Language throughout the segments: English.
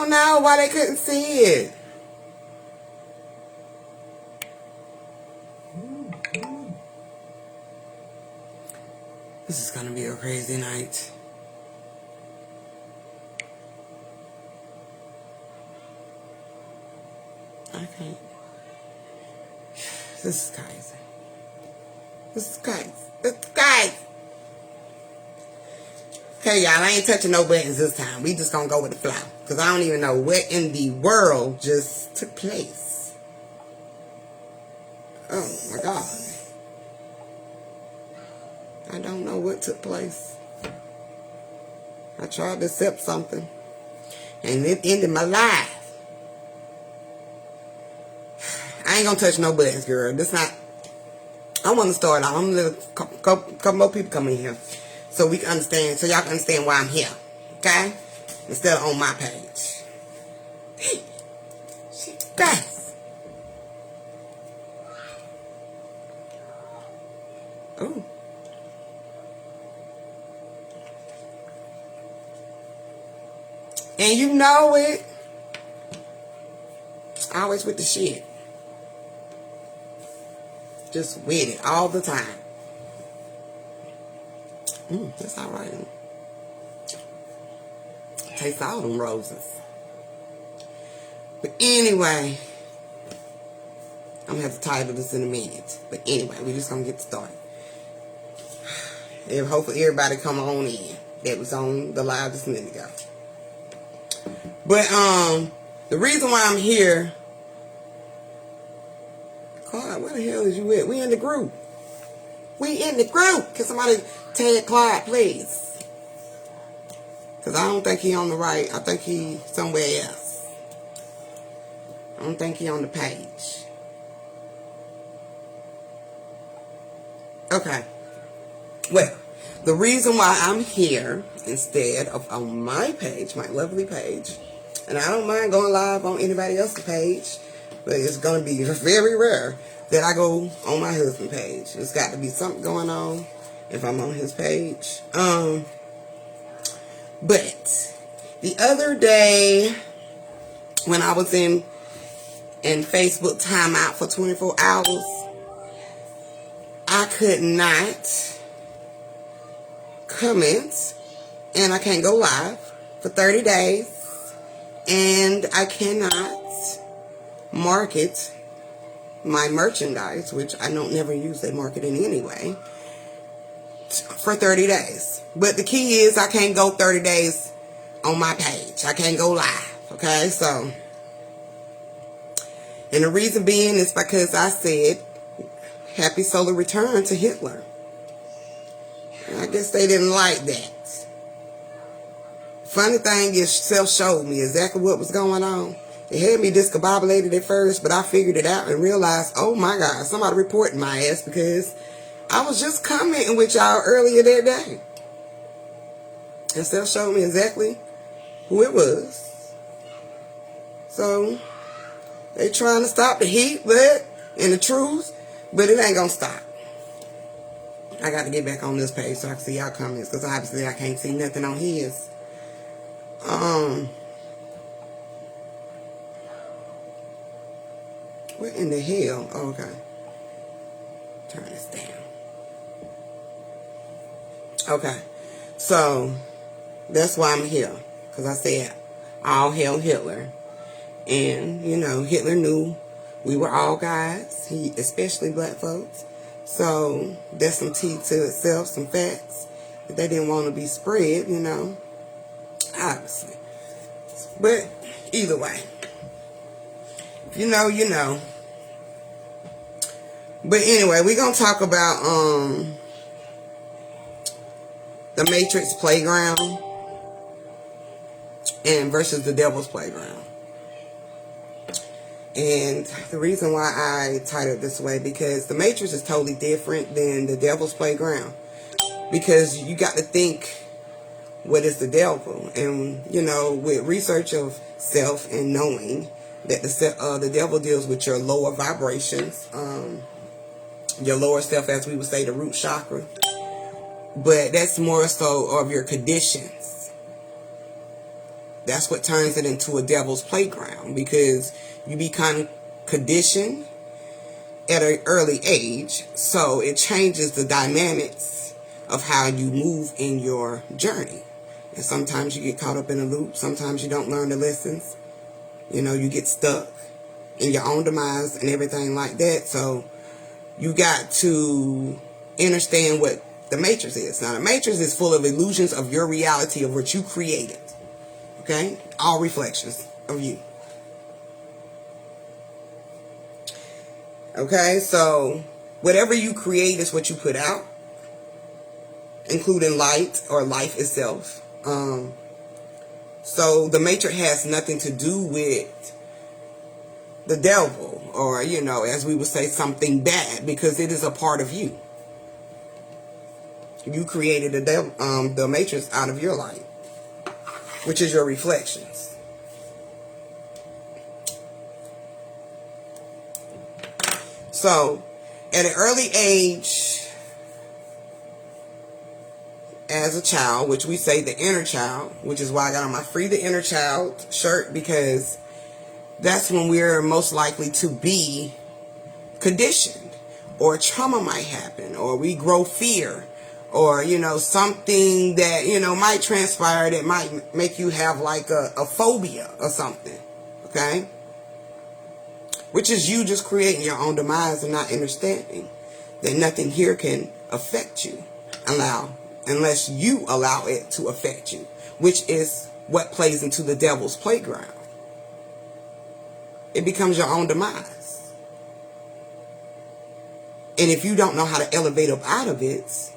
don't know why they couldn't see it. This is gonna be a crazy night. I can't. This is crazy. This is crazy. This is crazy. Okay, y'all, I ain't touching no buttons this time. We just gonna go with the flow. Because I don't even know what in the world just took place. Oh, my God. I don't know what took place. I tried to accept something. And it ended my life. I ain't gonna touch no buttons, girl. This not... I want to start off. I'm gonna let a couple more people come in here. So we can understand, so y'all can understand why I'm here. Okay? Instead of on my page. She does. Ooh. And you know it. Always with the shit. Just with it all the time. That's alright. Taste all them roses. But anyway, I'm going to have to title this in a minute. But anyway, we're just going to get started. And hopefully everybody come on in that was on the live just a minute ago. But the reason why I'm here, Clyde, where the hell is you at? We in the group. We in the group. Can somebody tag Clyde, please? Because I don't think he on the right. I think he somewhere else. I don't think he on the page. Okay. Well, the reason why I'm here instead of on my page, my lovely page, and I don't mind going live on anybody else's page, but it's going to be very rare that I go on my husband's page. There's got to be something going on if I'm on his page. But the other day when I was in Facebook timeout for 24 hours, I could not comment and I can't go live for 30 days and I cannot market my merchandise, which I don't never use that marketing anyway, for 30 days. But the key is I can't go 30 days on my page. I can't go live. Okay, so, and the reason being is because I said happy solar return to Hitler. And I guess they didn't like that. Funny thing is, Self showed me exactly what was going on. It had me discombobulated at first, but I figured it out and realized, oh my God, somebody reported my ass because I was just commenting with y'all earlier that day. And Self showed me exactly who it was. So, they trying to stop the heat, but, and the truth, but it ain't gonna stop. I got to get back on this page so I can see y'all comments, because obviously I can't see nothing on his. What in the hell? Oh, okay. Turn this down. Okay. So, that's why I'm here. Because I said, all hail Hitler. And, you know, Hitler knew we were all guys. He, especially black folks. So, that's some tea to itself, some facts. That they didn't want to be spread, you know. Obviously. But, either way. If you know, you know. But anyway, we're going to talk about the Matrix Playground and versus the Devil's Playground. And the reason why I titled this way, because the Matrix is totally different than the Devil's Playground. Because you got to think, what is the devil? And, you know, with research of self and knowing that the devil deals with your lower vibrations, your lower self, as we would say, the root chakra. But that's more so of your conditions that's what turns it into a devil's playground, because you become conditioned at an early age, so it changes the dynamics of how you move in your journey. And sometimes you get caught up in a loop. Sometimes you don't learn the lessons. You know, you get stuck in your own demise and everything like that. So you got to understand what the matrix is. Now, the matrix is full of illusions of your reality, of what you created. Okay? All reflections of you. Okay? So whatever you create is what you put out, including light or life itself. So the matrix has nothing to do with the devil, or, you know, as we would say, something bad, because it is a part of you. You created the matrix out of your light, which is your reflections. So at an early age, as a child, which we say the inner child, which is why I got on my Free the Inner Child shirt, because that's when we're most likely to be conditioned, or trauma might happen, or we grow fear, or, you know, something that, you know, might transpire that might make you have like a phobia or something. Okay? Which is you just creating your own demise and not understanding that nothing here can affect you. Unless you allow it to affect you, which is what plays into the devil's playground. It becomes your own demise. And if you don't know how to elevate up out of it,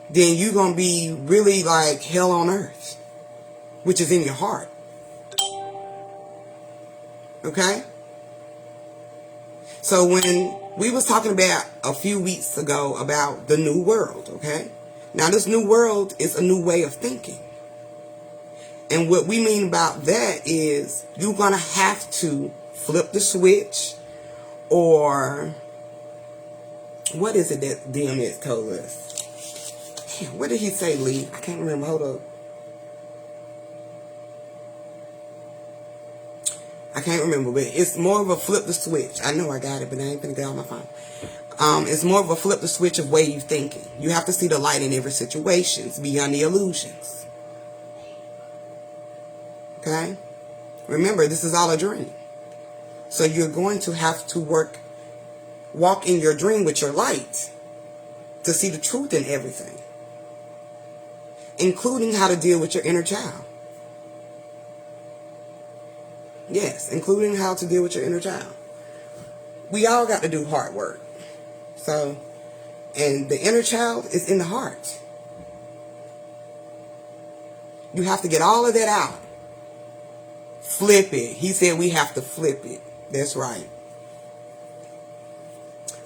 then you're going to be really like hell on earth, which is in your heart. Okay? So when we was talking about a few weeks ago about the new world, okay? Now this new world is a new way of thinking. And what we mean about that is you're going to have to flip the switch, or what is it that DMX told us? Damn, what did he say, Lee? I can't remember. Hold up. I can't remember, but it's more of a flip the switch. I know I got it, but I ain't gonna get on my phone. It's more of a flip the switch of way you thinking. You have to see the light in every situation, beyond the illusions. Okay? Remember, this is all a dream. So you're going to have to walk in your dream with your light to see the truth in everything, including how to deal with your inner child. Yes, including how to deal with your inner child. We all got to do hard work. So, and the inner child is in the heart. You have to get all of that out. Flip it. He said we have to flip it. That's right.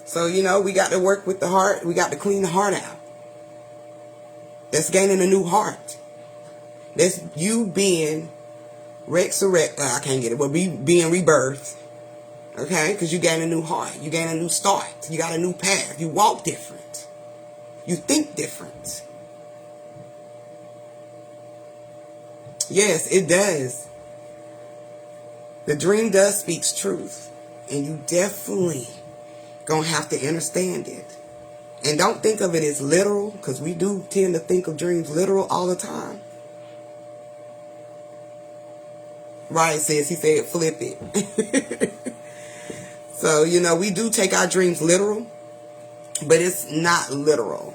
So, you know, we got to work with the heart. We got to clean the heart out. That's gaining a new heart. That's you being I can't get it, but being rebirthed. Okay? Because you gain a new heart. You gain a new start. You got a new path. You walk different. You think different. Yes, it does. The dream does speak truth. And you definitely gonna have to understand it. And don't think of it as literal, because we do tend to think of dreams literal all the time. Right, he said flip it. So, you know, we do take our dreams literal, but it's not literal.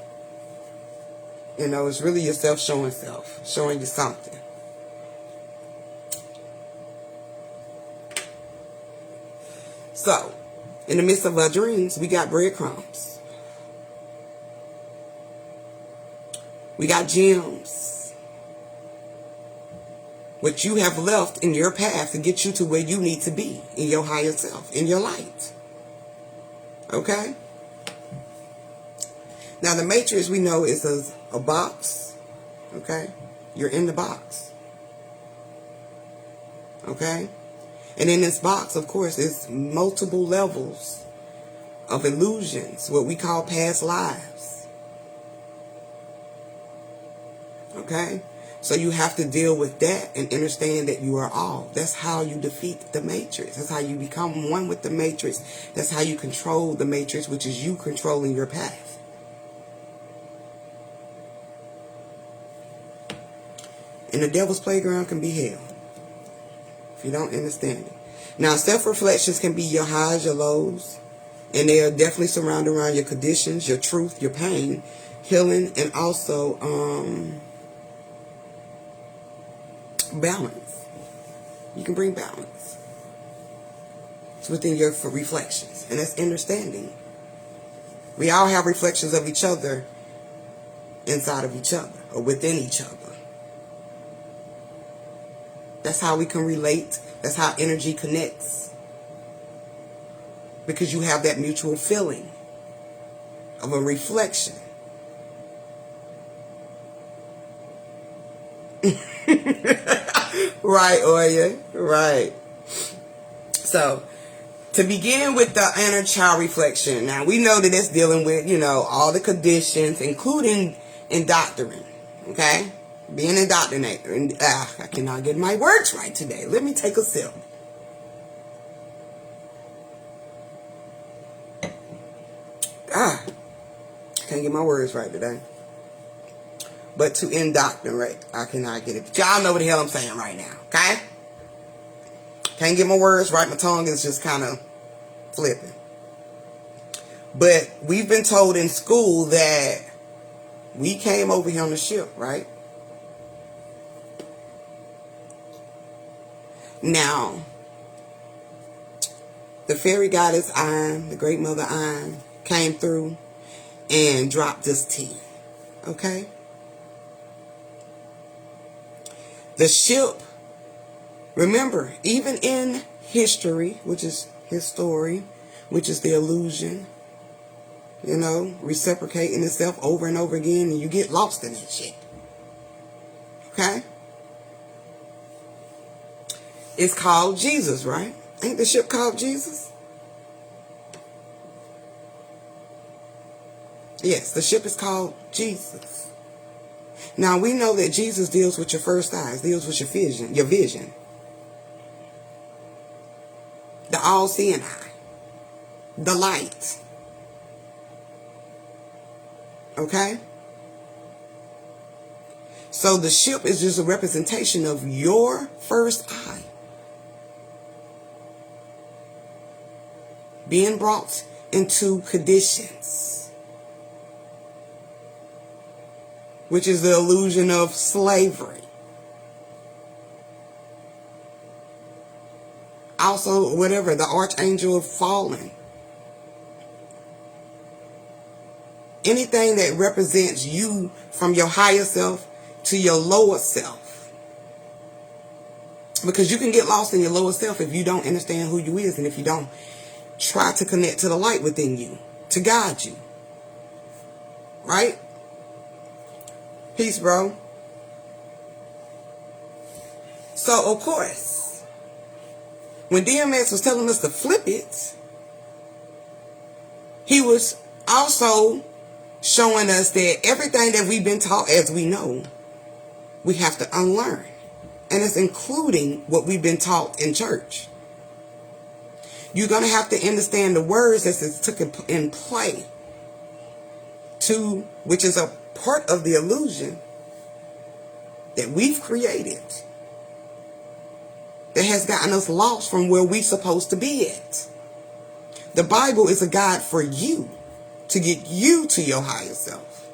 You know, it's really yourself showing you something. So, in the midst of our dreams, we got breadcrumbs. We got gems. What you have left in your path to get you to where you need to be in your higher self, in your light. Okay? Now the matrix we know is a box. Okay? You're in the box. Okay? And in this box, of course, is multiple levels of illusions, what we call past lives. Okay? So you have to deal with that and understand that you are all. That's how you defeat the matrix. That's how you become one with the matrix. That's how you control the matrix, which is you controlling your path. And the devil's playground can be hell, if you don't understand it. Now, self-reflections can be your highs, your lows, and they are definitely surrounded around your conditions, your truth, your pain, healing, and also balance. You can bring balance. It's within your reflections, and that's understanding. We all have reflections of each other inside of each other or within each other. That's how we can relate. That's how energy connects. Because you have that mutual feeling of a reflection. Right, Oya? Right. So, to begin with the inner child reflection. Now, we know that it's dealing with, all the conditions, including indoctrination. Okay? Being indoctrinated. And, I cannot get my words right today. Let me take a sip. Can't get my words right today. But to indoctrinate, I cannot get it. But y'all know what the hell I'm saying right now. Okay? Can't get my words right. My tongue is just kind of flipping. But we've been told in school that we came over here on the ship, right? Now, the fairy goddess An, the great mother An, came through and dropped this tea. Okay? The ship, remember, even in history, which is his story, which is the illusion, reciprocating itself over and over again, and you get lost in that shit. Okay? It's called Jesus, right? Ain't the ship called Jesus? Yes, the ship is called Jesus. Now, we know that Jesus deals with your first eyes, deals with your vision. The all-seeing eye. The light. Okay? So the ship is just a representation of your first eye being brought into conditions, which is the illusion of slavery. Also, whatever, the archangel of fallen. Anything that represents you from your higher self to your lower self. Because you can get lost in your lower self if you don't understand who you is, and if you don't try to connect to the light within you to guide you. Right? Peace, bro. So, of course, when DMX was telling us to flip it, he was also showing us that everything that we've been taught as we know, we have to unlearn. And it's including what we've been taught in church. You're going to have to understand the words that's took in play, which is a part of the illusion that we've created that has gotten us lost from where we're supposed to be at. The Bible is a guide for you to get you to your higher self.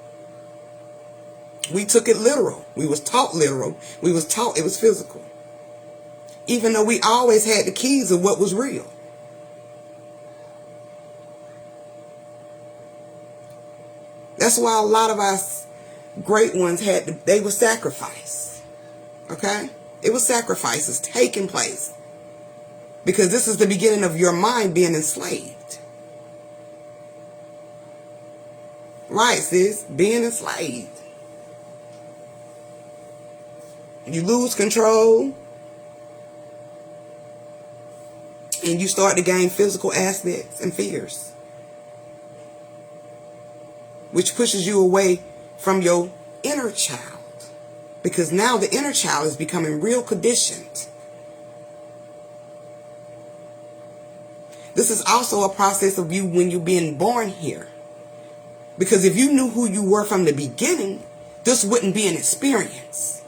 We took it literal. We was taught literal. We was taught it was physical. Even though we always had the keys of what was real. That's why a lot of us great ones they were sacrificed. Okay? It was sacrifices taking place. Because this is the beginning of your mind being enslaved. Right, sis? Being enslaved. You lose control. And you start to gain physical aspects and fears. Which pushes you away from your inner child. Because now the inner child is becoming real conditioned. This is also a process of you when you're being born here. Because if you knew who you were from the beginning, this wouldn't be an experience.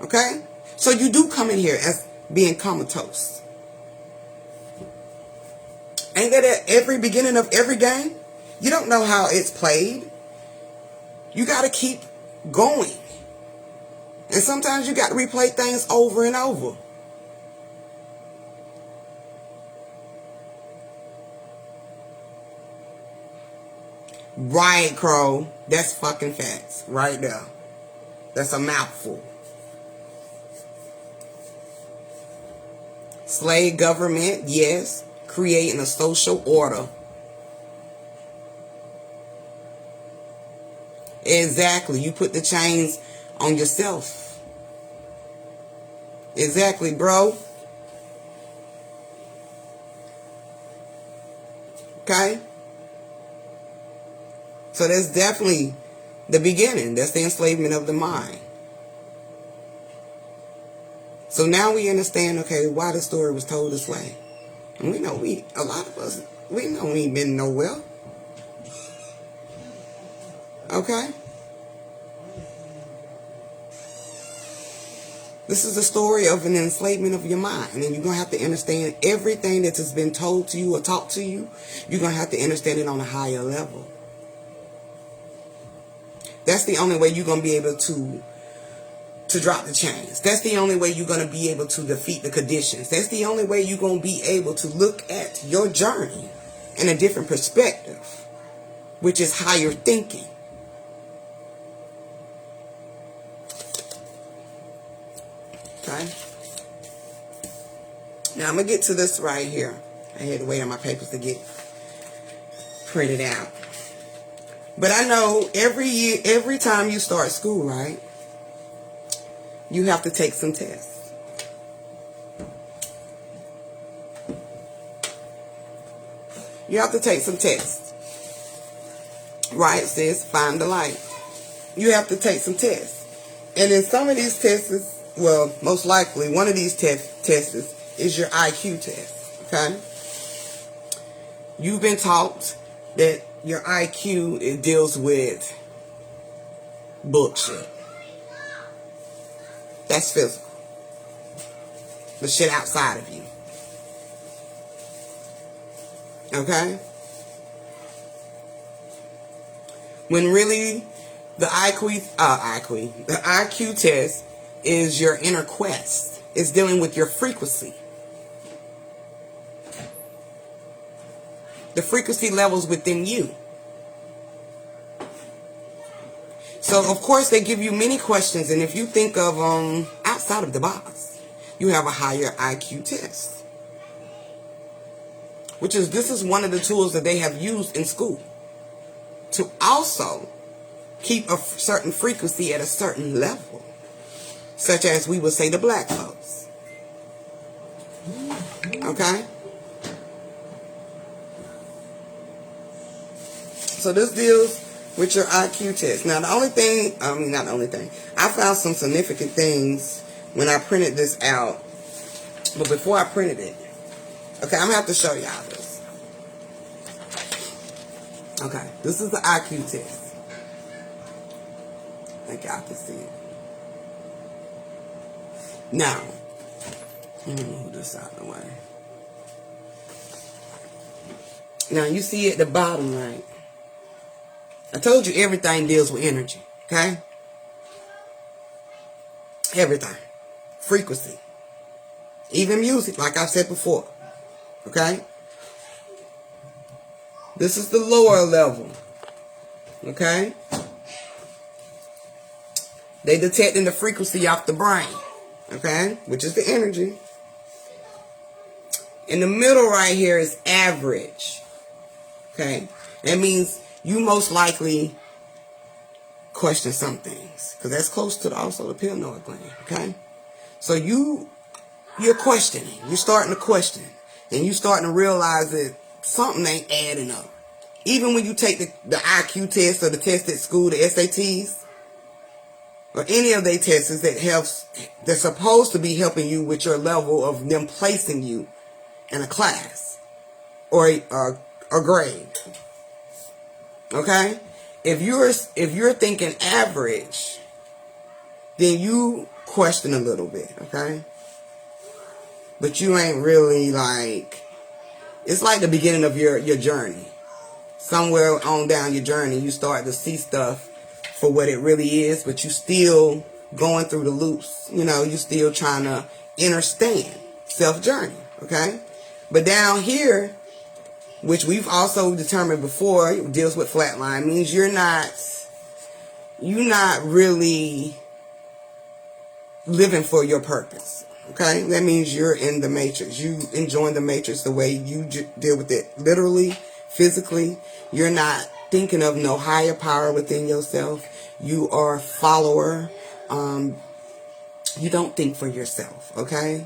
Okay? So you do come in here as being comatose. Ain't that at every beginning of every game? You don't know how it's played. You got to keep going. And sometimes you got to replay things over and over. Right, Crow. That's fucking facts. Right there. That's a mouthful. Slave government, yes. Creating a social order. Exactly. You put the chains on yourself. Exactly, bro. Okay? So that's definitely the beginning. That's the enslavement of the mind. So now we understand, okay, why the story was told this way. And we know a lot of us, we know we ain't been nowhere. Okay? This is the story of an enslavement of your mind. And you're going to have to understand everything that has been told to you or taught to you. You're going to have to understand it on a higher level. That's the only way you're going to be able to drop the chains. That's the only way you're going to be able to defeat the conditions. That's the only way you're going to be able to look at your journey in a different perspective, which is higher thinking. Okay? Now I'm going to get to this right here. I had to wait on my papers to get printed out. But I know every time you start school, right, you have to take some tests. You have to take some tests. Right, sis? Find the light. You have to take some tests. And in some of these tests, well, most likely, one of these tests is your IQ test. Okay? You've been taught that your IQ, it deals with bullshit. That's physical. The shit outside of you. Okay? When really the IQ test is your inner quest. It's dealing with your frequency. The frequency levels within you. So, of course, they give you many questions. And if you think of outside of the box, you have a higher IQ test. This is one of the tools that they have used in school. To also keep a certain frequency at a certain level. Such as we would say the black folks. Okay? So this deals with your IQ test. Now, I found some significant things when I printed this out. But before I printed it, okay, I'm going to have to show y'all this. Okay, this is the IQ test. I think y'all can see it. Now, let me move this out of the way. Now, you see at the bottom, right? I told you everything deals with energy, okay? Everything. Frequency. Even music, like I said before, okay? This is the lower level, okay? They detecting the frequency off the brain, okay? Which is the energy. In the middle right here is average, okay? That means you most likely question some things. Because that's close to also the pineal gland. Okay? So you're questioning. You're starting to question. And you're starting to realize that something ain't adding up. Even when you take the IQ test or the test at school, the SATs, or any of their tests they're supposed to be helping you with your level of them placing you in a class or a grade. Okay? If you're thinking average, then you question a little bit, okay? But you ain't really like, it's like the beginning of your journey. Somewhere on down your journey, you start to see stuff for what it really is, but you still going through the loops. You know, you still trying to understand self-journey, okay? But down here, which we've also determined before, deals with flatline, means you're not really living for your purpose. Okay, that means you're in the matrix. You enjoying the matrix the way you deal with it, literally, physically. You're not thinking of no higher power within yourself. You are a follower. You don't think for yourself. Okay,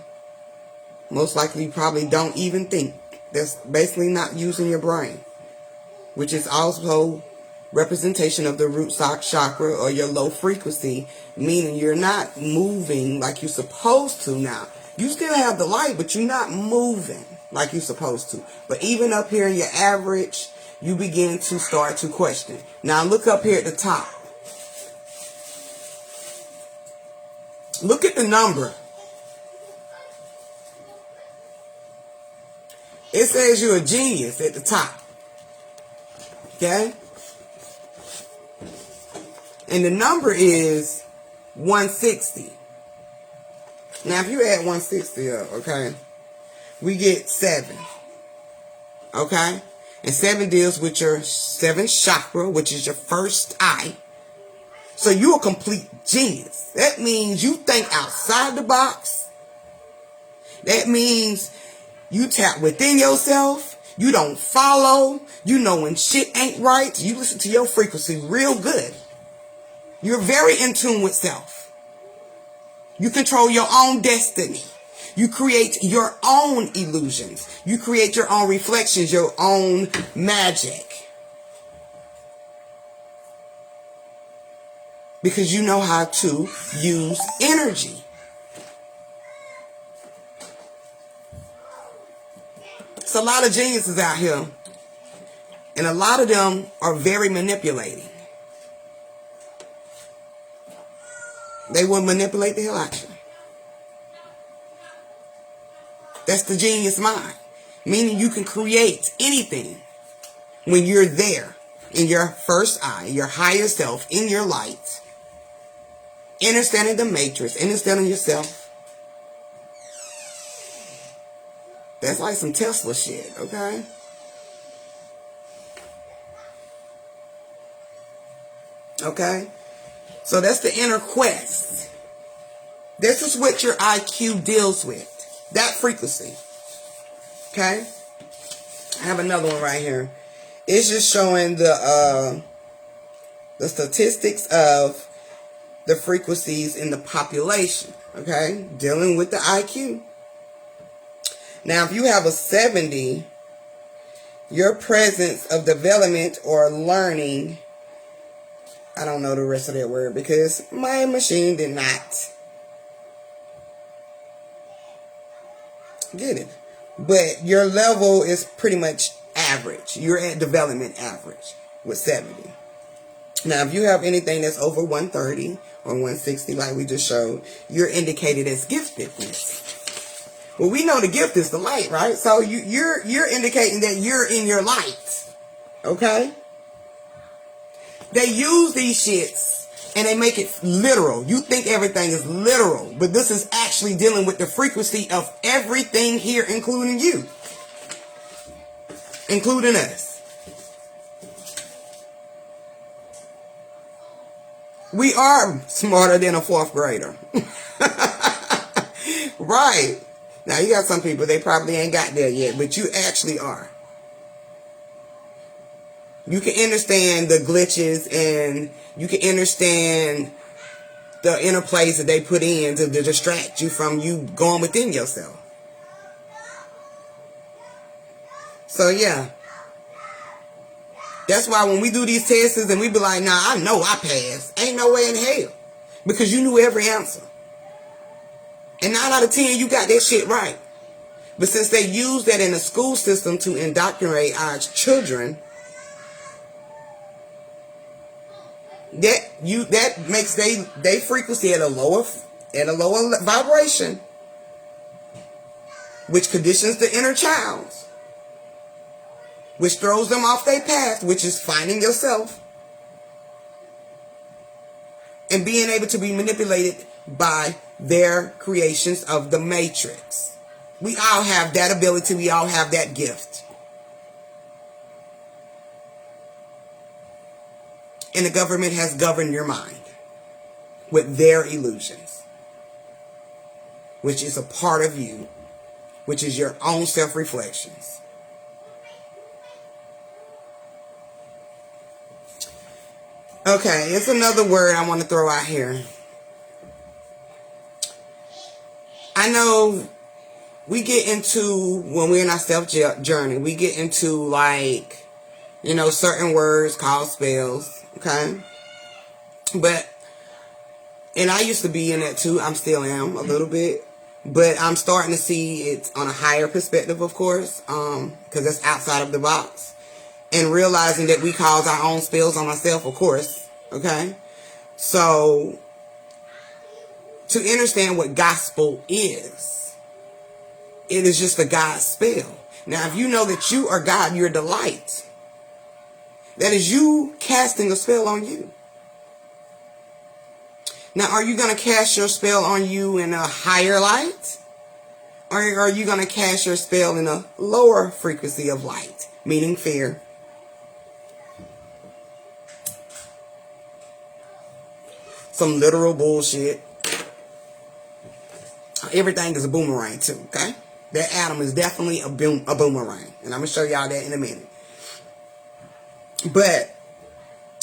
most likely you probably don't even think. That's basically not using your brain, which is also representation of the root chakra or your low frequency, meaning you're not moving like you're supposed to now. You still have the light, but you're not moving like you're supposed to. But even up here in your average, you begin to start to question. Now look up here at the top. Look at the number. It says you're a genius at the top. Okay? And the number is 160. Now, if you add 160 up, okay, we get 7. Okay? And 7 deals with your 7th chakra, which is your first eye. So you're a complete genius. That means you think outside the box. That means you tap within yourself. You don't follow. You know when shit ain't right. You listen to your frequency real good. You're very in tune with self. You control your own destiny. You create your own illusions. You create your own reflections, your own magic. Because you know how to use energy. It's a lot of geniuses out here. And a lot of them are very manipulating. They will manipulate the hell out of you. That's the genius mind. Meaning you can create anything when you're there in your first eye, your higher self, in your light. Understanding the matrix, understanding yourself. That's like some Tesla shit, okay? Okay? So that's the inner quest. This is what your IQ deals with. That frequency. Okay? I have another one right here. It's just showing the statistics of the frequencies in the population. Okay? Dealing with the IQ. Now, if you have a 70, your presence of development or learning, I don't know the rest of that word because my machine did not get it. But your level is pretty much average. You're at development average with 70. Now, if you have anything that's over 130 or 160, like we just showed, you're indicated as giftedness. Well, we know the gift is the light, right? So you're indicating that you're in your light. Okay? They use these shits and they make it literal. You think everything is literal, but this is actually dealing with the frequency of everything here, including you. Including us. We are smarter than a 4th grader. Right. Now, you got some people, they probably ain't got there yet, but you actually are. You can understand the glitches and you can understand the interplays that they put in to distract you from you going within yourself. So, yeah. That's why when we do these tests and we be like, nah, I know I passed. Ain't no way in hell. Because you knew every answer. And 9 out of 10, you got that shit right. But since they use that in the school system to indoctrinate our children, that makes they frequency at a lower vibration, which conditions the inner child, which throws them off their path, which is finding yourself and being able to be manipulated by their creations of the matrix. We all have that ability. We all have that gift. And the government has governed your mind with their illusions, which is a part of you, which is your own self-reflections. Okay, it's another word I want to throw out here. I know we get into, when we're in our self-journey, we get into like, certain words called spells, okay? And I used to be in that too. I still am a little bit. But I'm starting to see it on a higher perspective, of course, because it's outside of the box. And realizing that we cause our own spells on ourselves, of course, okay? So, to understand what gospel is, it is just a God spell. Now, if you know that you are God, you're the light. That is you casting a spell on you. Now, are you going to cast your spell on you in a higher light? Or are you going to cast your spell in a lower frequency of light, meaning fear? Some literal bullshit. Everything is a boomerang too, okay? That atom is definitely a boomerang. And I'm going to show y'all that in a minute. But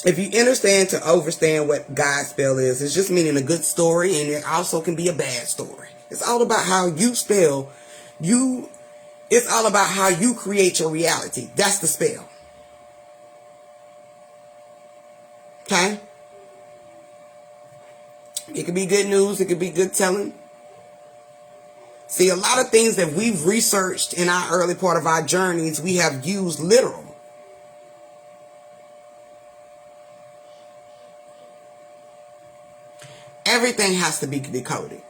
if you understand to overstand what God's spell is, it's just meaning a good story, and it also can be a bad story. It's all about how you spell. It's all about how you create your reality. That's the spell. Okay? It could be good news. It could be good telling. See, a lot of things that we've researched in our early part of our journeys, we have used literal. Everything has to be decoded.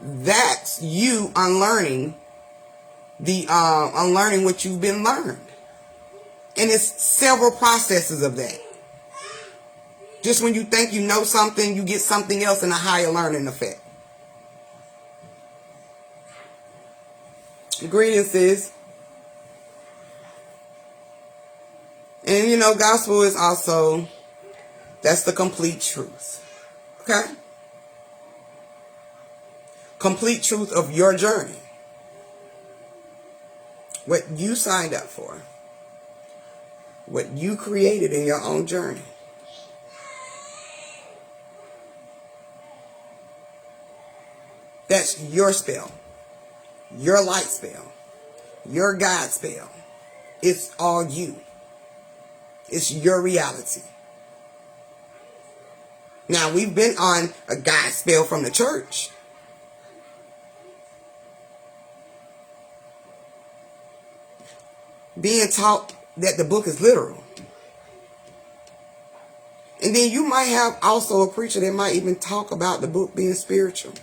That's you unlearning unlearning what you've been learned. And it's several processes of that. Just when you think you know something, you get something else in a higher learning effect. Greetings, sis. And gospel is also, that's the complete truth. Okay? Complete truth of your journey. What you signed up for. What you created in your own journey. That's your spell. Your light spell. Your God spell. It's all you. It's your reality. Now, we've been on a God spell from the church. Being taught that the book is literal. And then you might have also a preacher that might even talk about the book being spiritual.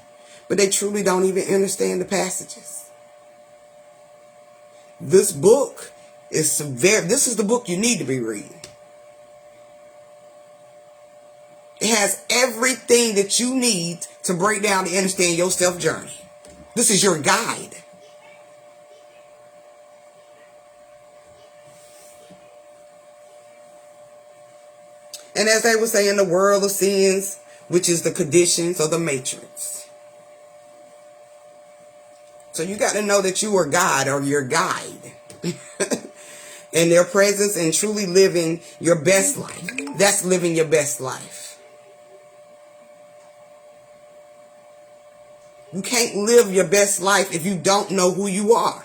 But they truly don't even understand the passages. This book is this is the book you need to be reading. It has everything that you need to break down to understand your self journey. This is your guide. And as they would say, in the world of sins, which is the conditions of the matrix. So you got to know that you are God or your guide. And their presence and truly living your best life. That's living your best life. You can't live your best life if you don't know who you are.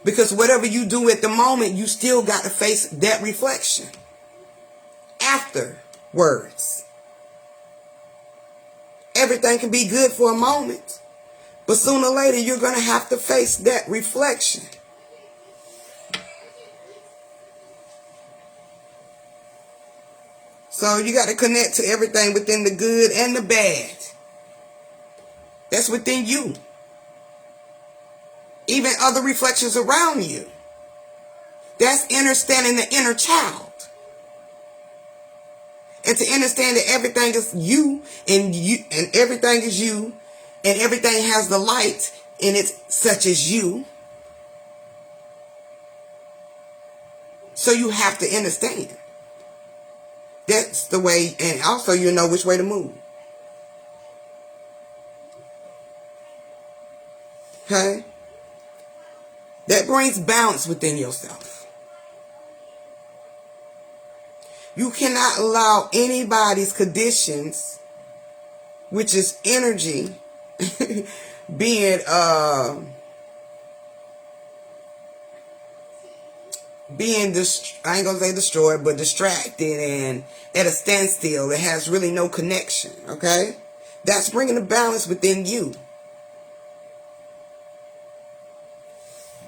Because whatever you do at the moment, you still got to face that reflection afterwards. Everything can be good for a moment, but sooner or later you're going to have to face that reflection. So you got to connect to everything within the good and the bad. That's within you. Even other reflections around you. That's understanding the inner child. And to understand that everything is you and everything is you and everything has the light in it such as you. So you have to understand. That's the way, and also you know which way to move. Okay? That brings balance within yourself. You cannot allow anybody's conditions, which is energy, being I ain't gonna say destroyed, but distracted and at a standstill that has really no connection. Okay? That's bringing the balance within you.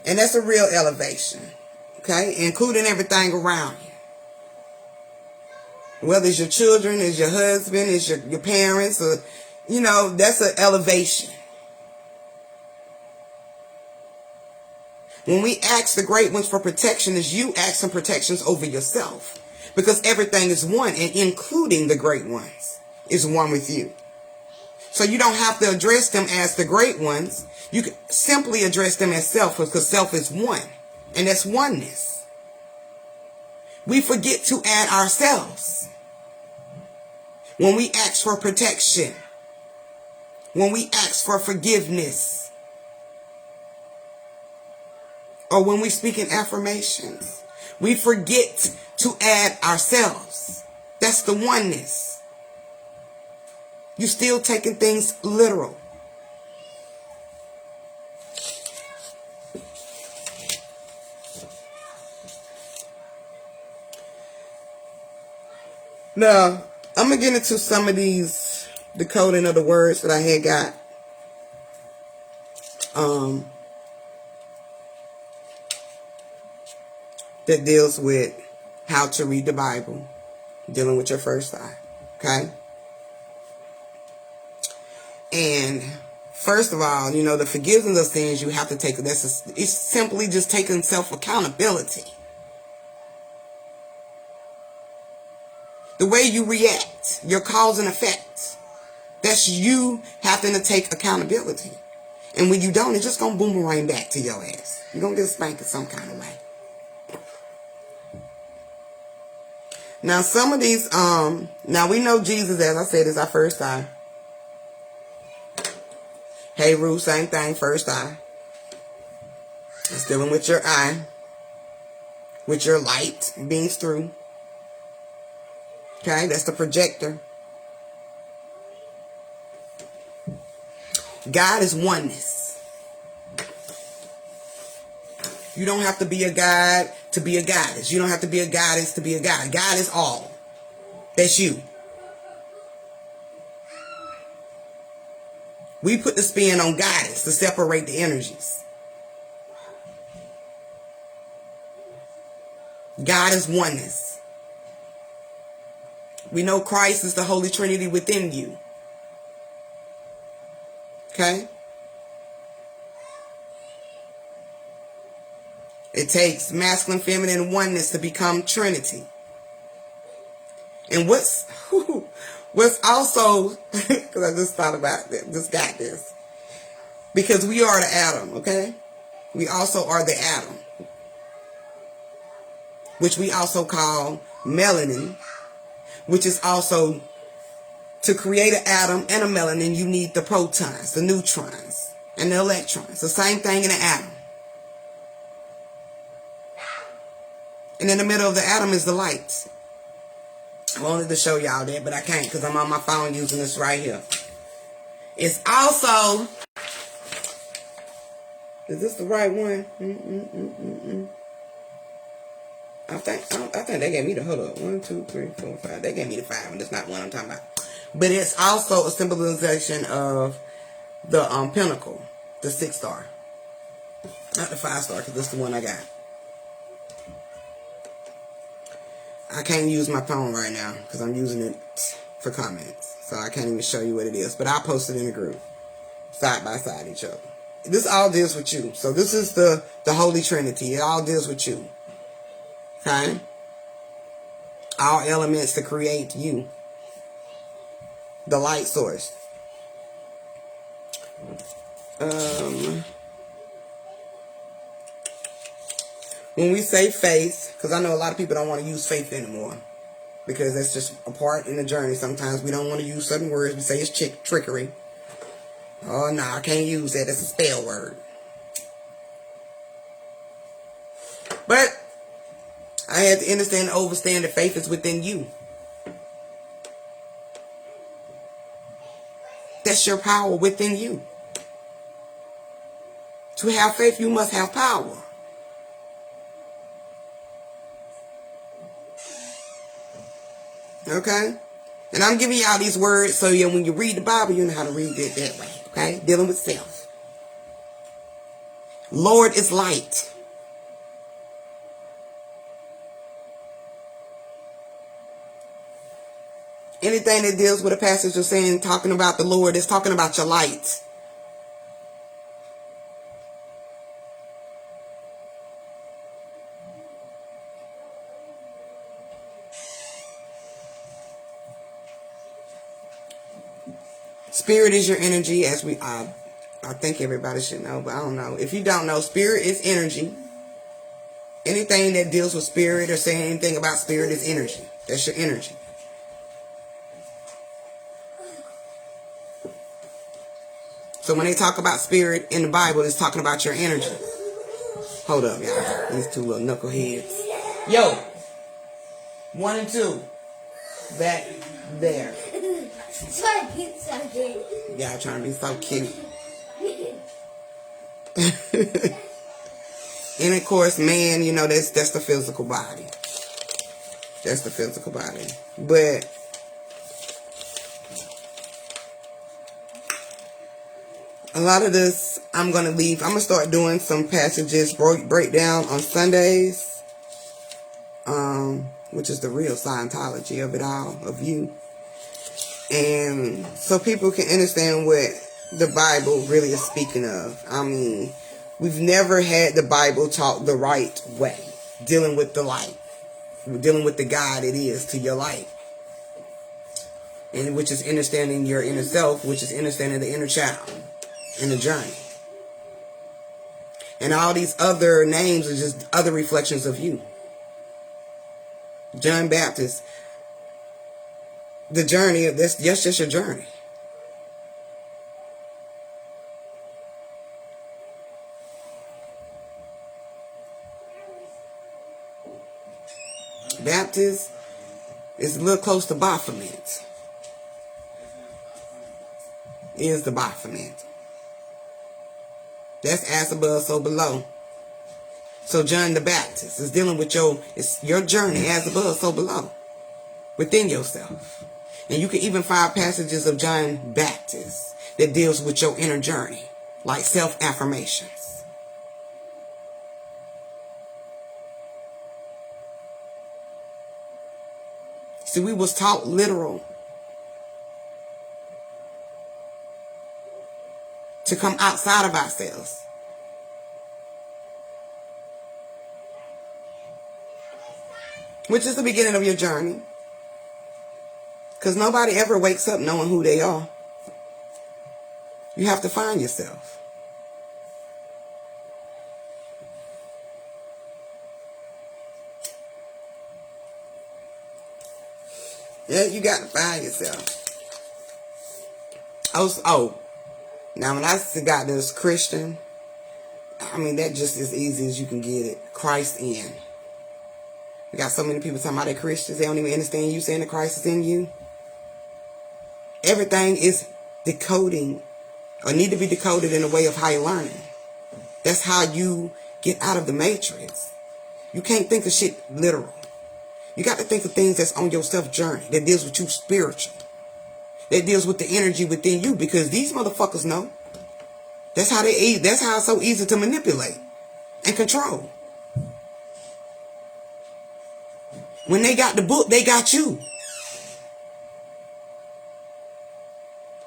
And that's a real elevation. Okay? Including everything around you. Whether it's your children, it's your husband, it's your parents, or, that's an elevation. When we ask the great ones for protection, is you asking protections over yourself. Because everything is one, and including the great ones is one with you. So you don't have to address them as the great ones. You can simply address them as self, because self is one. And that's oneness. We forget to add ourselves. When we ask for protection. When we ask for forgiveness. Or when we speak in affirmations. We forget to add ourselves. That's the oneness. You're still taking things literal. Now, I'm going to get into some of these decoding of the words that I had got. That deals with how to read the Bible, dealing with your first eye. Okay? And first of all, the forgiveness of sins you have to take. It's simply just taking self-accountability. The way you react, your cause and effect. That's you having to take accountability. And when you don't, it's just going to boomerang back to your ass. You're going to get spanked in some kind of way. Now, some of these, now we know Jesus, as I said, is our first eye. Hey, Ruth, same thing, first eye. It's dealing with your eye, with your light beams through. Okay, that's the projector. God is oneness. You don't have to be a God to be a goddess. You don't have to be a goddess to be a god. God is all. That's you. We put the spin on goddess to separate the energies. God is oneness. We know Christ is the Holy Trinity within you. Okay? It takes masculine, feminine oneness to become Trinity. And what's also, because I just thought about it, just got this. Because we are the atom, okay? We also are the atom. Which we also call melanin. Which is also, to create an atom and a melanin, you need the protons, the neutrons, and the electrons. The same thing in an atom. And in the middle of the atom is the light. I wanted to show y'all that, but I can't because I'm on my phone using this right here. It's also Is this the right one? I think they gave me the, hold up, 1, 2, 3, 4, 5. They gave me the 5 one. That's not one I'm talking about. But it's also a symbolization of the pinnacle, the 6-star, not the 5-star, because that's the one I got. I can't use my phone right now because I'm using it for comments, so I can't even show you what it is. But I'll post it in the group, side by side each other. This all deals with you. So this is the Holy Trinity. It all deals with you. Okay? All elements to create you. The light source. When we say faith, because I know a lot of people don't want to use faith anymore, because that's just a part in the journey. Sometimes we don't want to use certain words. We say it's trickery. Oh, no, I can't use that. It's a spell word. But I had to understand and understand that faith is within you. That's your power within you. To have faith, you must have power. Okay? And I'm giving y'all these words so when you read the Bible, you know how to read it that way. Okay? Dealing with self. Lord is light. Anything that deals with a passage of saying, talking about the Lord, is talking about your light. Spirit is your energy, as I think everybody should know, but I don't know. If you don't know, spirit is energy. Anything that deals with spirit or saying anything about spirit is energy. That's your energy. So when they talk about spirit in the Bible, it's talking about your energy. Hold up, y'all. These two little knuckleheads. Yo! 1 and 2. Back there. Y'all trying to be so cute. And of course, man, you know, that's the physical body. That's the physical body. But a lot of this, I'm going to leave. I'm going to start doing some passages, breakdown on Sundays, which is the real Scientology of it all, of you. And so people can understand what the Bible really is speaking of. I mean, we've never had the Bible taught the right way, dealing with the light, dealing with the God it is to your life. And which is understanding your inner self, which is understanding the inner child in the journey. And all these other names are just other reflections of you. John Baptist, the journey, that's just your journey. Baptist is a little close to Baphomet. Is the Baphomet. That's as above, so below. So John the Baptist is dealing with your journey as above, so below. Within yourself. And you can even find passages of John Baptist that deals with your inner journey. Like self-affirmations. See, we was taught literal. To come outside of ourselves. Which is the beginning of your journey. Because nobody ever wakes up knowing who they are. You have to find yourself. Yeah, you got to find yourself. Oh. Now, when I got this Christian, I mean, that just as easy as you can get it. Christ in. We got so many people talking about they're Christians. They don't even understand you saying that Christ is in you. Everything is decoding or need to be decoded in a way of how you're learning. That's how you get out of the matrix. You can't think of shit literal. You got to think of things that's on your self journey, that deals with you spiritual, that deals with the energy within you, because these motherfuckers know. That's how that's how it's so easy to manipulate and control. When they got the book, they got you.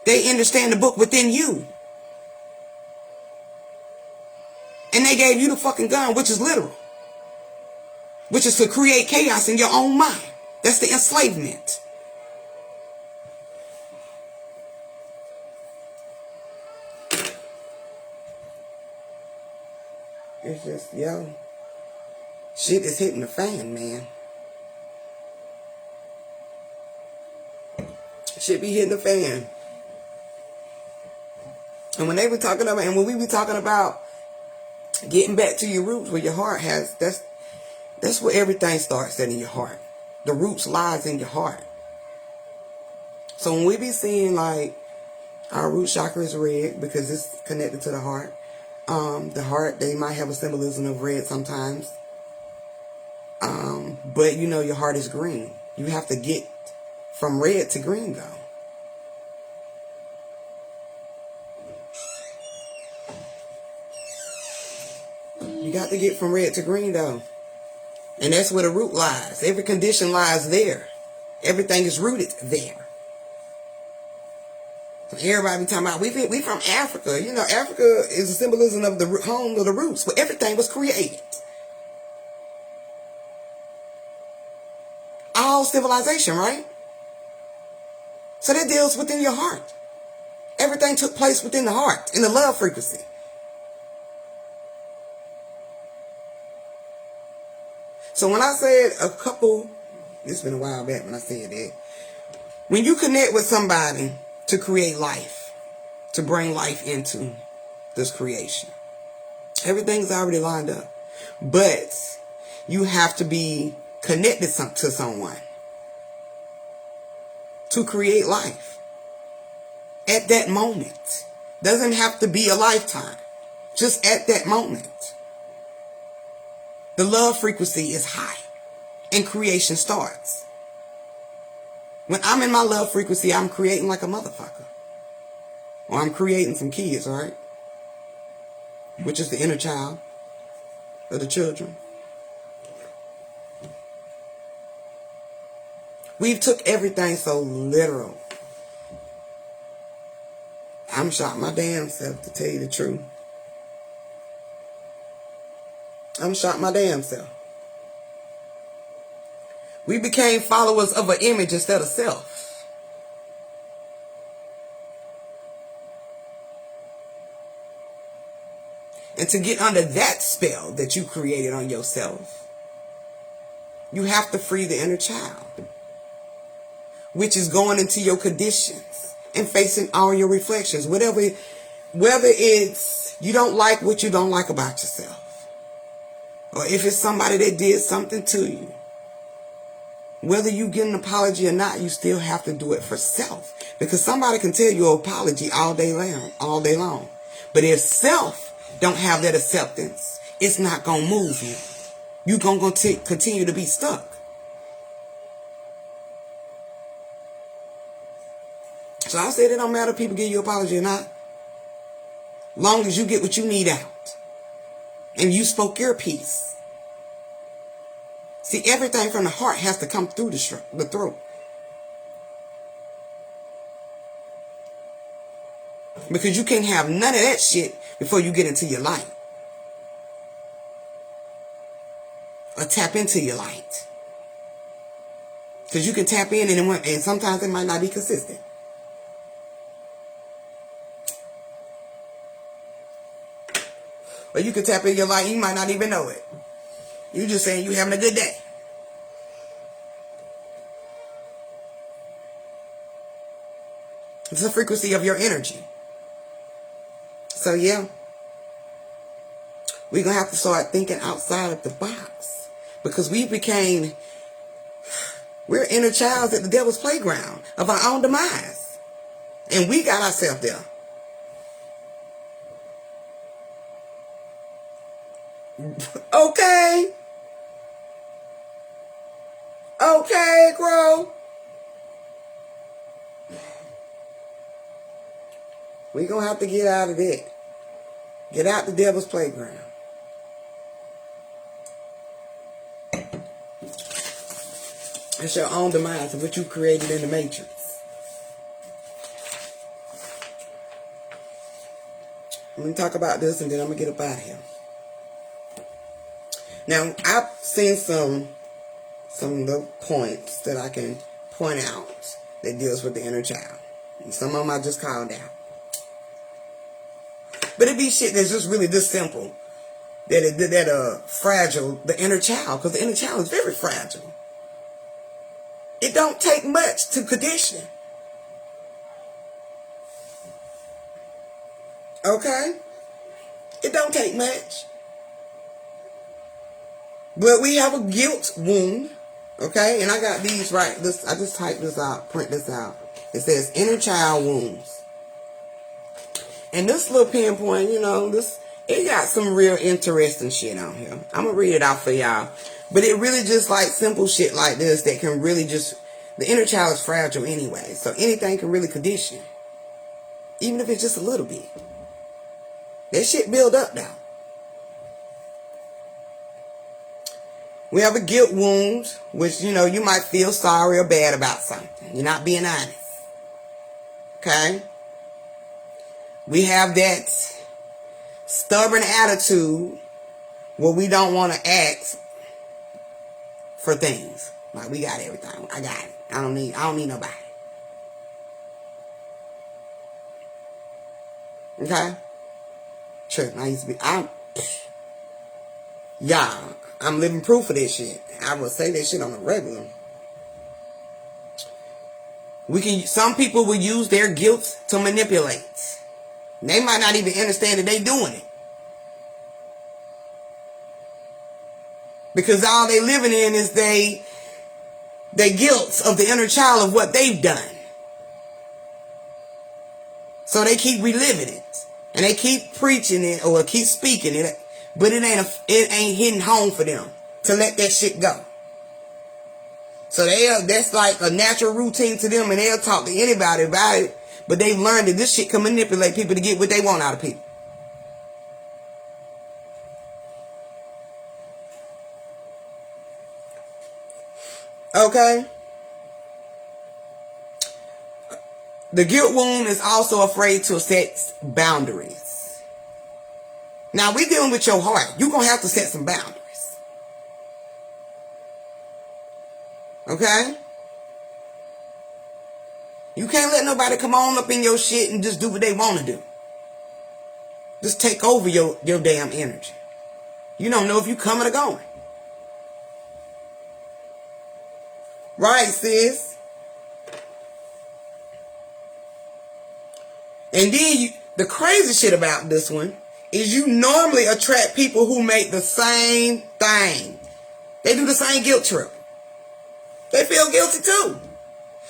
They understand the book within you. And they gave you the fucking gun, which is literal. Which is to create chaos in your own mind. That's the enslavement. It's just, yo, shit is hitting the fan, man. Shit be hitting the fan. And when they were talking about, and when we be talking about getting back to your roots, where your heart has, that's where everything starts, at in your heart. The roots lies in your heart. So when we be seeing like our root chakra is red because it's connected to the heart. The heart, they might have a symbolism of red sometimes. But you know your heart is green. You have to get from red to green though. You got to get from red to green though. And that's where the root lies. Every condition lies there. Everything is rooted there. So everybody be talking about, we from Africa. You know, Africa is a symbolism of the home of the roots, where everything was created. All civilization, right? So that deals within your heart. Everything took place within the heart, in the love frequency. So when I said it's been a while back when I said that. When you connect with somebody to create life, to bring life into this creation, everything's already lined up. But you have to be connected to someone to create life at that moment. Doesn't have to be a lifetime. Just at that moment. The love frequency is high and creation starts. When I'm in my love frequency, I'm creating like a motherfucker. Or I'm creating some kids, right? Which is the inner child of the children. We've took everything so literal. I'm shot my damn self, to tell you the truth. I'm shot my damn self. We became followers of an image instead of self. And to get under that spell that you created on yourself, you have to free the inner child, which is going into your conditions and facing all your reflections. Whether it's you don't like what you don't like about yourself, or if it's somebody that did something to you, whether you get an apology or not, you still have to do it for self. Because somebody can tell you an apology all day long. But if self don't have that acceptance, it's not going to move you. You're going to continue to be stuck. So I said it don't matter if people give you an apology or not. Long as you get what you need out. And you spoke your piece. See, everything from the heart has to come through the throat. Because you can't have none of that shit before you get into your light. Or tap into your light. Because you can tap in and sometimes it might not be consistent. Or you can tap in your light, you might not even know it. You just saying you having a good day. It's the frequency of your energy. So yeah, we're going to have to start thinking outside of the box. Because we're inner childs at the devil's playground of our own demise. And we got ourselves there. Okay. Okay, Crow. We're going to have to get out of that. Get out the devil's playground. It's your own demise of what you created in the matrix. I'm going to talk about this and then I'm going to get up out of here. Now, I've seen some of the points that I can point out that deals with the inner child. And some of them I just called out. But it be shit that's just really this simple. That fragile, the inner child. Because the inner child is very fragile. It don't take much to condition. Okay? It don't take much. But we have a guilt wound. Okay? And I got these right. I just typed this out. Print this out. It says inner child wounds. And this little pinpoint, it got some real interesting shit on here. I'm going to read it out for y'all. But it really just like simple shit like this that can really just, the inner child is fragile anyway. So anything can really condition. Even if it's just a little bit. That shit build up now. We have a guilt wound, which, you might feel sorry or bad about something. You're not being honest. Okay? We have that stubborn attitude where we don't want to ask for things. Like, we got everything. I got it. I don't need nobody. Okay? Sure, I used to be, I'm living proof of this shit. I will say that shit on a regular. Some people will use their guilt to manipulate. They might not even understand that they doing it. Because all they living in is they guilt of the inner child of what they've done. So they keep reliving it. And they keep preaching it or keep speaking it. But it ain't hitting home for them to let that shit go. So that's like a natural routine to them, and they'll talk to anybody about it. But they've learned that this shit can manipulate people to get what they want out of people. Okay? The guilt wound is also afraid to set boundaries. Now, we're dealing with your heart. You're going to have to set some boundaries. Okay? You can't let nobody come on up in your shit and just do what they want to do. Just take over your damn energy. You don't know if you coming or going. Right, sis? And then the crazy shit about this one is you normally attract people who make the same thing. They do the same guilt trip. They feel guilty too.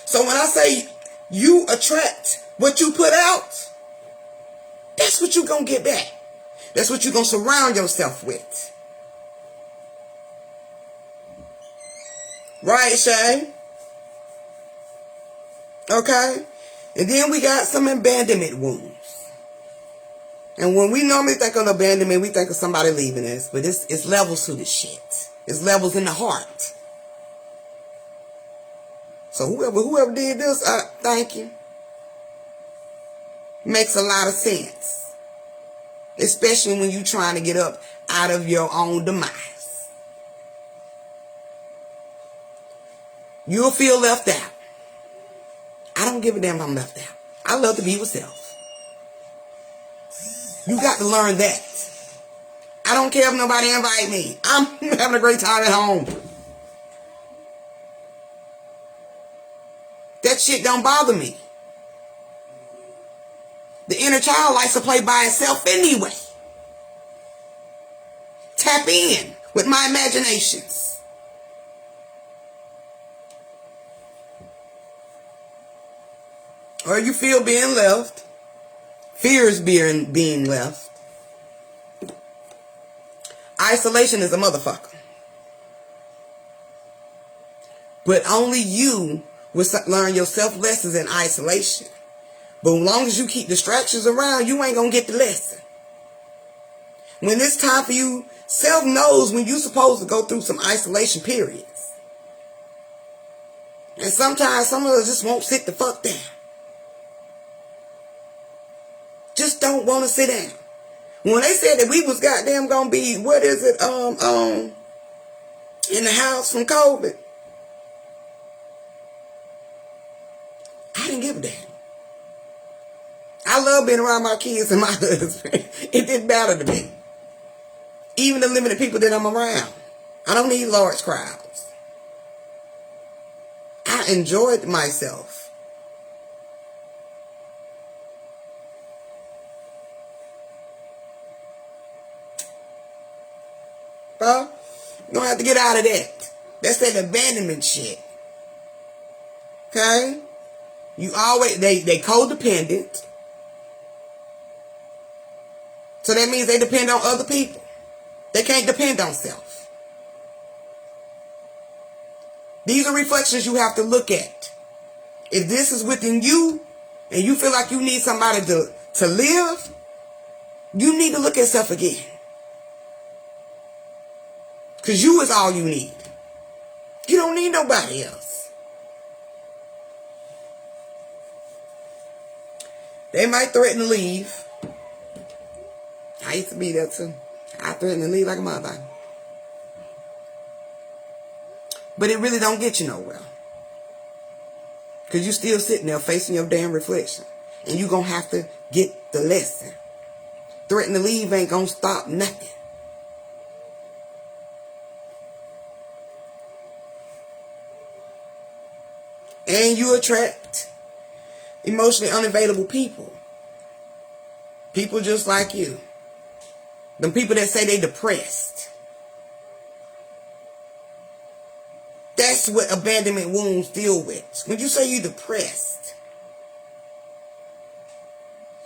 So when I say you attract what you put out, that's what you're going to get back. That's what you're going to surround yourself with. Right, Shay? Okay? And then we got some abandonment wounds. And when we normally think of abandonment, we think of somebody leaving us. But it's levels to this shit. It's levels in the heart. So whoever did this, thank you. Makes a lot of sense. Especially when you're trying to get up out of your own demise. You'll feel left out. I don't give a damn if I'm left out. I love to be with self. You got to learn that. I don't care if nobody invite me. I'm having a great time at home. That shit don't bother me. The inner child likes to play by itself anyway. Tap in with my imaginations. Or you feel being left. Fears being left. Isolation is a motherfucker. But only you will learn your self lessons in isolation. But as long as you keep distractions around, you ain't going to get the lesson. When it's time for you, self knows when you're supposed to go through some isolation periods. And sometimes some of us just won't sit the fuck down. Just don't want to sit down. When they said that we was goddamn gonna be, in the house from COVID, I didn't give a damn. I love being around my kids and my husband. It didn't matter to me. Even the limited people that I'm around. I don't need large crowds. I enjoyed myself. Bro, you don't have to get out of that. That's that abandonment shit. Okay? You always, they codependent. So that means they depend on other people. They can't depend on self. These are reflections you have to look at. If this is within you, and you feel like you need somebody to live, you need to look at self again. Because you is all you need. You don't need nobody else. They might threaten to leave. I used to be there too. I threatened to leave like a mother. But it really don't get you nowhere. Because you still sitting there facing your damn reflection. And you going to have to get the lesson. Threatening to leave ain't going to stop nothing. And you attract emotionally unavailable people. People just like you. Them people that say they depressed. That's what abandonment wounds deal with. When you say you depressed,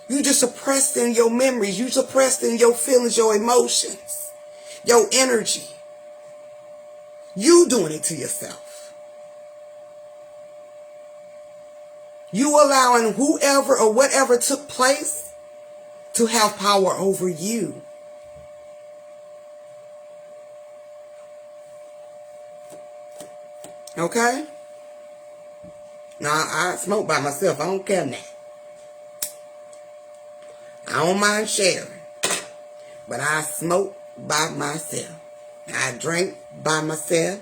you just suppressed in your memories. You suppressed in your feelings, your emotions, your energy. You doing it to yourself. You allowing whoever or whatever took place to have power over you. Okay? Now, I smoke by myself. I don't care now. I don't mind sharing. But I smoke by myself. I drink by myself.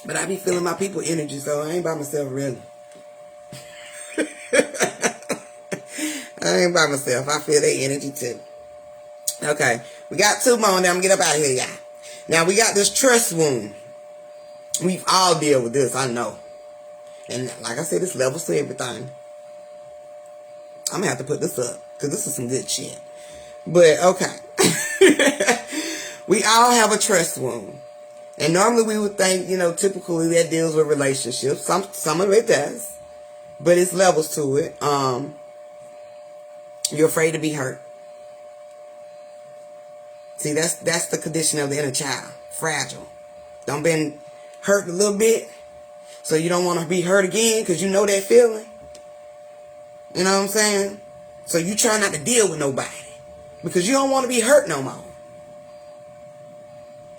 But I be feeling my people energy, so I ain't by myself really. I ain't by myself. I feel their energy too. Okay. We got two more and then I'm going to get up out of here, y'all. Now, we got this trust wound. We've all dealt with this, I know. And like I said, this levels to everything. I'm going to have to put this up because this is some good shit. But, okay. We all have a trust wound. And normally we would think, typically that deals with relationships. Some of it does. But it's levels to it. You're afraid to be hurt. See, that's the condition of the inner child. Fragile. Don't been hurt a little bit. So you don't want to be hurt again because you know that feeling. You know what I'm saying? So you try not to deal with nobody. Because you don't want to be hurt no more.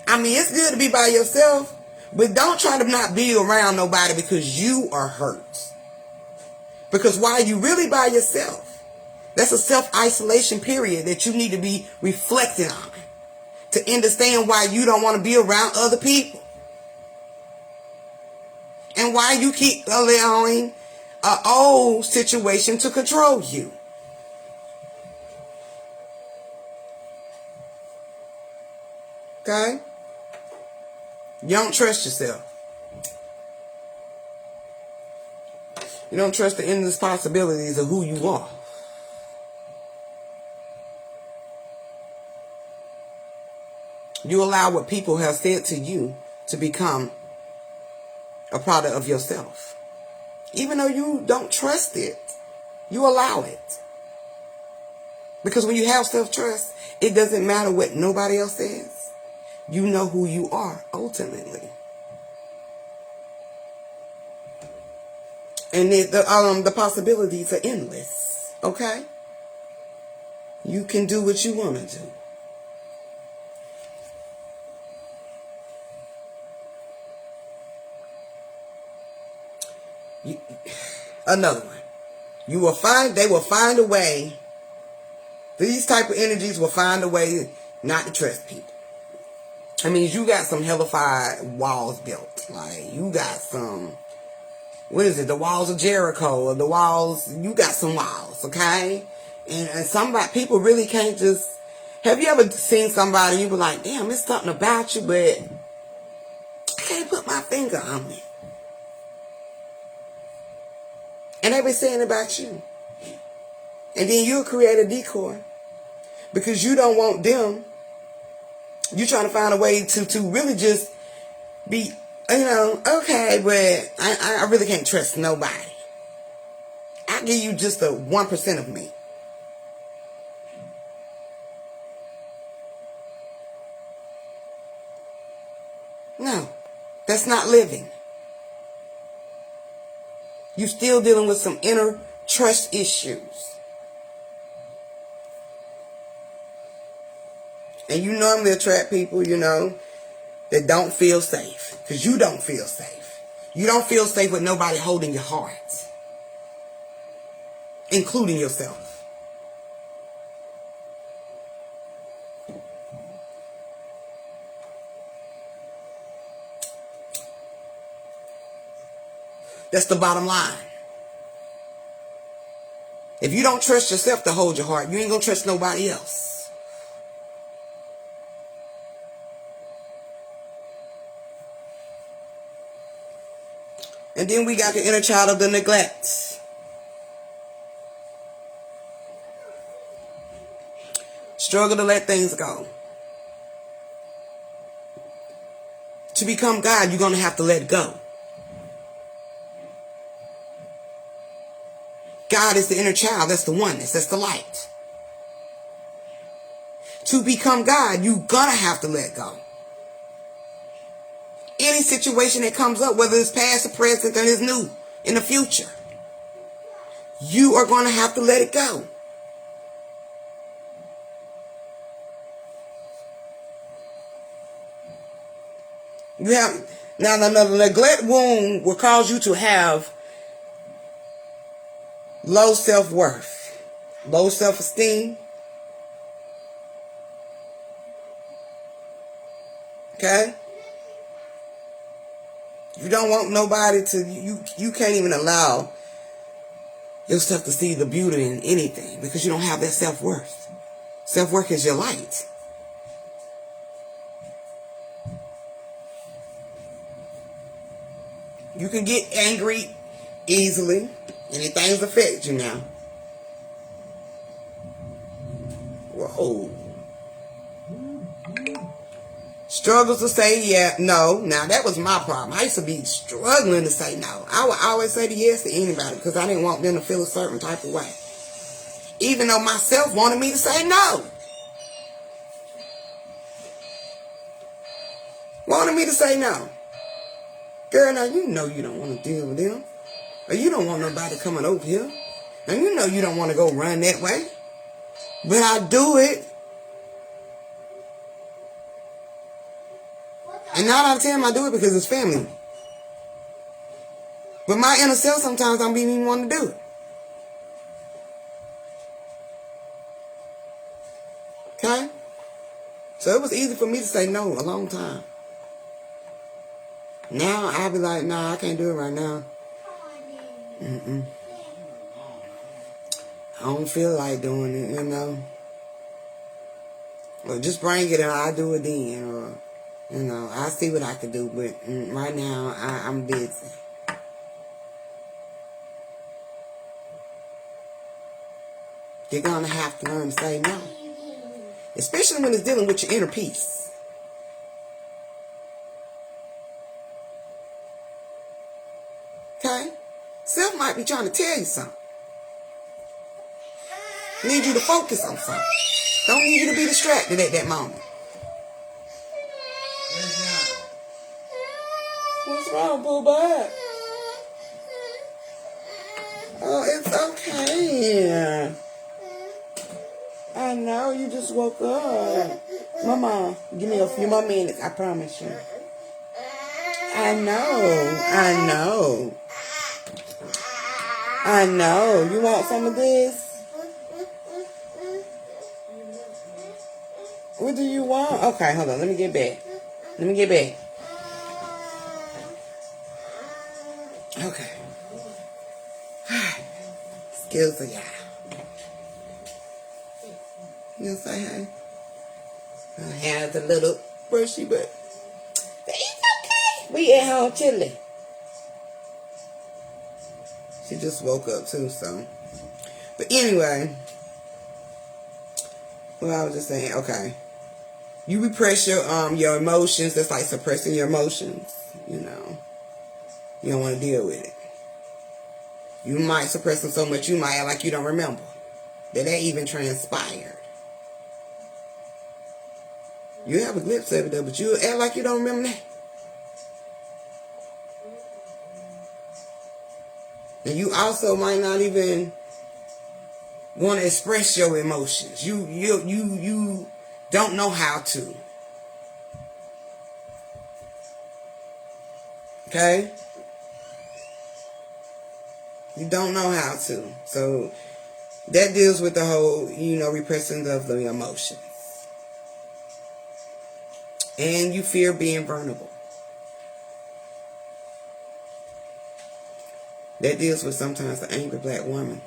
I mean, it's good to be by yourself, but don't try to not be around nobody because you are hurt. Because while you really by yourself, that's a self-isolation period that you need to be reflecting on to understand why you don't want to be around other people. And why you keep allowing an old situation to control you. Okay? You don't trust yourself. You don't trust the endless possibilities of who you are. You allow what people have said to you to become a product of yourself. Even though you don't trust it, you allow it. Because when you have self-trust, it doesn't matter what nobody else says. You know who you are ultimately. And the possibilities are endless. Okay? You can do what you want to do. Another one. They will find a way. These type of energies will find a way not to trust people. I mean, you got some hellified walls built. Like, you got some, what is it? The walls of Jericho, or the walls, you got some walls, okay? And people really can't just, have you ever seen somebody, you be like, damn, it's something about you, but I can't put my finger on it. And they be saying about you. And then you'll create a decoy. Because you don't want them. You're trying to find a way to really just be, okay, but I really can't trust nobody. I give you just a 1% of me. No, that's not living. You're still dealing with some inner trust issues. And you normally attract people, that don't feel safe. Because you don't feel safe. You don't feel safe with nobody holding your heart. Including yourself. That's the bottom line. If you don't trust yourself to hold your heart, you ain't going to trust nobody else. And then we got the inner child of the neglect. Struggle to let things go. To become God, you're going to have to let go. God is the inner child. That's the oneness. That's the light. To become God, you're going to have to let go. Any situation that comes up, whether it's past or present or it's new in the future, you are going to have to let it go. Now the neglect wound will cause you to have low self-worth, low self-esteem. Okay? You don't want nobody to, you can't even allow yourself to see the beauty in anything because you don't have that self-worth. Self-worth is your light. You can get angry easily. Anything's affect you now. Whoa. Struggles to say no. Now, that was my problem. I used to be struggling to say no. I would always say yes to anybody because I didn't want them to feel a certain type of way. Even though myself wanted me to say no. Wanted me to say no. Girl, now you know you don't want to deal with them. Or you don't want nobody coming over here. Now you know you don't want to go run that way. But I do it. And 9 out of 10 I do it because it's family. But my inner self sometimes don't even want to do it. Okay? So it was easy for me to say no a long time. Now I'll be like, nah, I can't do it right now. I don't feel like doing it, Or just bring it and I'll do it then. Or, I'll see what I can do. But right now, I'm busy. You're going to have to learn to say no. Especially when it's dealing with your inner peace. Okay? Self might be trying to tell you something. Need you to focus on something. Don't need you to be distracted at that moment. What's wrong, boo bud? Oh, it's okay. I know, you just woke up. Mama, give me a few more minutes, I promise you. I know. You want some of this? What do you want? Okay, hold on, let me get back. Okay. Excuse me, y'all. You say hey? My hair's a little brushy, but it's okay. We at home chilling. She just woke up too, so. But anyway, well, I was just saying, okay. You repress your emotions. That's like suppressing your emotions. You know, you don't want to deal with it. You might suppress them so much you might act like you don't remember that even transpired. You have a glimpse of it though, but you act like you don't remember that. And you also might not even want to express your emotions. You don't know how to. Okay? You don't know how to. So that deals with the whole, repressing of the emotions. And you fear being vulnerable. That deals with sometimes the angry black woman.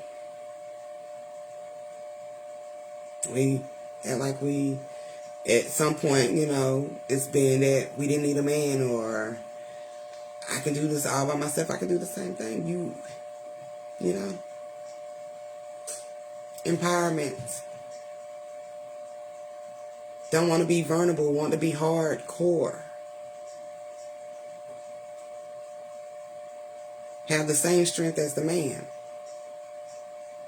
We act like we, at some point, it's been that we didn't need a man, or I can do this all by myself. I can do the same thing. You know. Empowerment. Don't want to be vulnerable, want to be hardcore. Have the same strength as the man.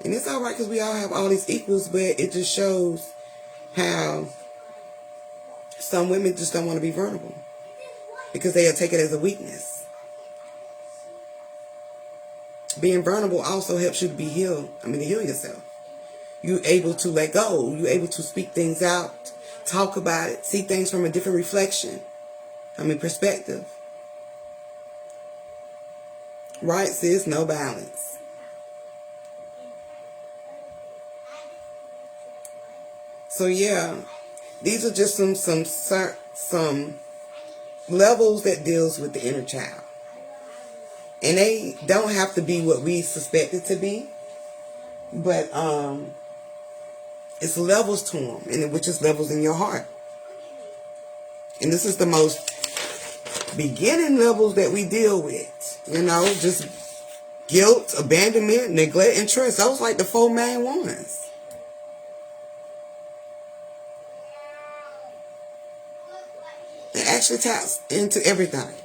And it's alright because we all have all these equals, but it just shows how some women just don't want to be vulnerable because they'll take it as a weakness. Being vulnerable also helps you to be healed. To heal yourself. You're able to let go. You're able to speak things out, talk about it, see things from a different perspective. Right, sis? No balance. So yeah, these are just some levels that deals with the inner child. And they don't have to be what we suspect it to be, but it's levels to them, and which is levels in your heart. And this is the most beginning levels that we deal with. Just guilt, abandonment, neglect, and trust. Those like the 4 main ones. It actually taps into everything.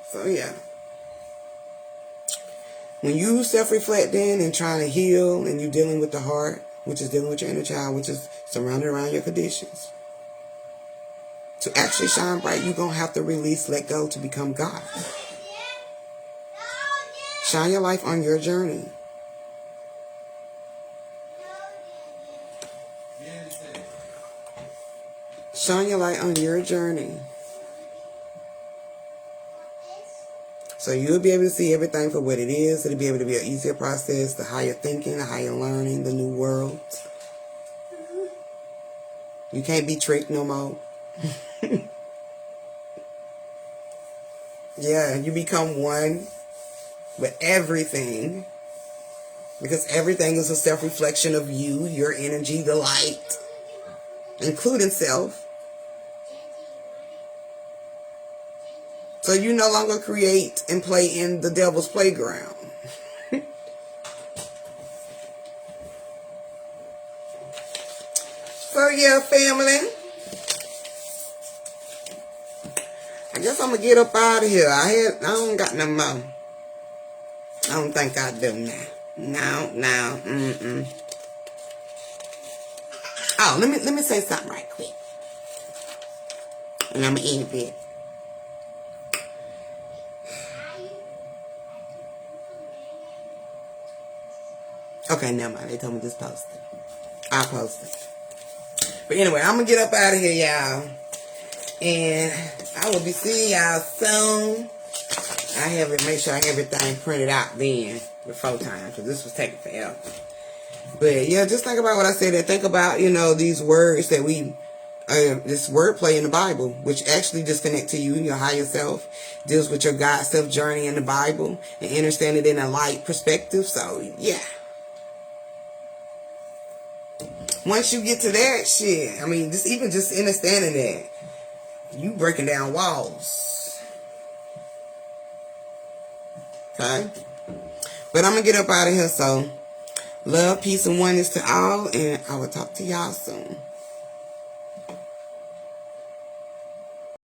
So yeah. When you self-reflecting and trying to heal, and you dealing with the heart, which is dealing with your inner child, which is surrounded around your conditions, to actually shine bright, you're going to have to release, let go to become God. Shine your life on your journey. Shine your light on your journey. So you'll be able to see everything for what it is. It'll be able to be an easier process, the higher thinking, the higher learning, the new world. You can't be tricked no more. Yeah, you become one with everything. Because everything is a self-reflection of you, your energy, the light, including self. So you no longer create and play in the devil's playground. So yeah, family. I guess I'm going to get up out of here. I don't got no more. don't think I do now. No. Oh, let me say something right quick. And I'm gonna end a bit. Okay, never mind. They told me just post it. I'll post it. But anyway, I'm gonna get up out of here, y'all. And I will be seeing y'all soon. Make sure I have everything printed out then before time, because this was taking forever. But yeah, just think about what I said. And think about, these words that this wordplay in the Bible, which actually just connect to you, your higher self, deals with your God self journey in the Bible, and understand it in a light perspective. So yeah. Once you get to that shit, just understanding that, you breaking down walls. Okay? But I'm going to get up out of here, so love, peace, and oneness to all, and I will talk to y'all soon.